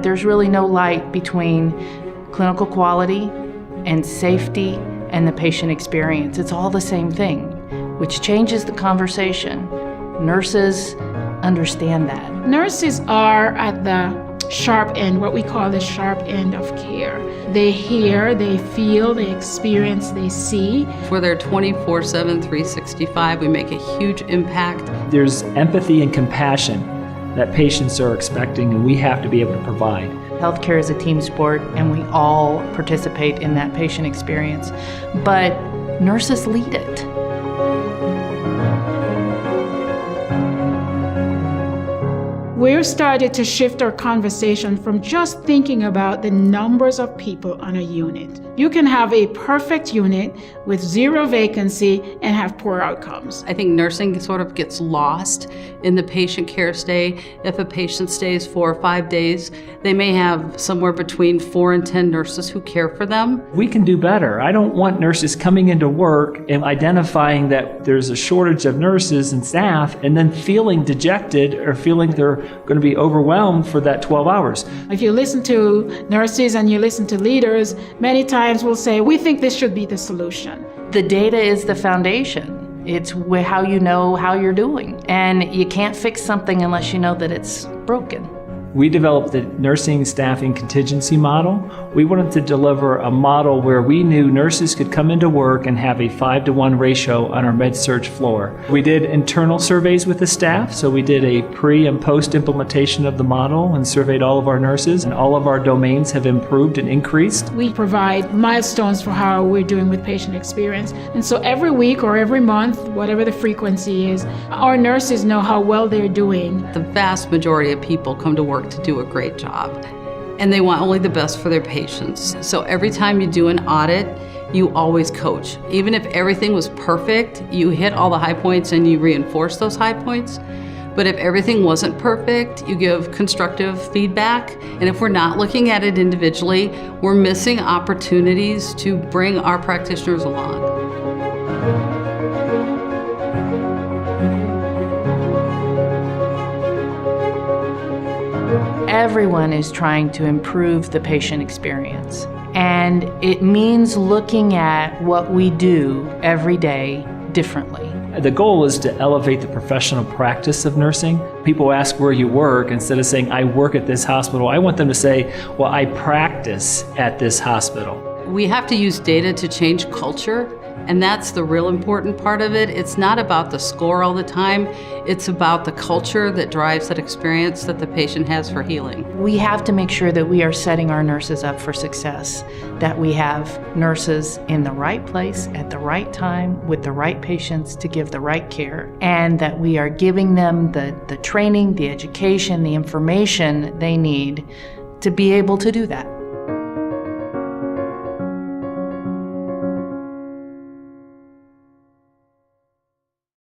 There's really no light between clinical quality and safety and the patient experience. It's all the same thing, which changes the conversation. Nurses understand that. Nurses are at the sharp end, what we call the sharp end of care. They hear, they feel, they experience, they see. We're there 24/7, 365. We make a huge impact. There's empathy and compassion that patients are expecting, and we have to be able to provide. Healthcare is a team sport, and we all participate in that patient experience, but nurses lead it. We've started to shift our conversation from just thinking about the numbers of people on a unit. You can have a perfect unit with 0 vacancy and have poor outcomes. I think nursing sort of gets lost in the patient care stay. If a patient stays 4 or 5 days, they may have somewhere between 4 and 10 nurses who care for them. We can do better. I don't want nurses coming into work and identifying that there's a shortage of nurses and staff and then feeling dejected or feeling they're going to be overwhelmed for that 12 hours. If you listen to nurses and you listen to leaders, many times we'll say, we think this should be the solution. The data is the foundation. It's how you know how you're doing. And you can't fix something unless you know that it's broken. We developed the nursing staffing contingency model. We wanted to deliver a model where we knew nurses could come into work and have a 5-to-1 ratio on our med-surg floor. We did internal surveys with the staff, so we did a pre and post implementation of the model and surveyed all of our nurses, and all of our domains have improved and increased. We provide milestones for how we're doing with patient experience. And so every week or every month, whatever the frequency is, our nurses know how well they're doing. The vast majority of people come to work to do a great job, and they want only the best for their patients. So every time you do an audit, you always coach. Even if everything was perfect, you hit all the high points and you reinforce those high points. But if everything wasn't perfect, you give constructive feedback. And if we're not looking at it individually, we're missing opportunities to bring our practitioners along. Everyone is trying to improve the patient experience, and it means looking at what we do every day differently. The goal is to elevate the professional practice of nursing. People ask where you work. Instead of saying, I work at this hospital, I want them to say, well, I practice at this hospital. We have to use data to change culture, and that's the real important part of it. It's not about the score all the time. It's about the culture that drives that experience that the patient has for healing. We have to make sure that we are setting our nurses up for success, that we have nurses in the right place at the right time with the right patients to give the right care, and that we are giving them the training, the education, the information they need to be able to do that.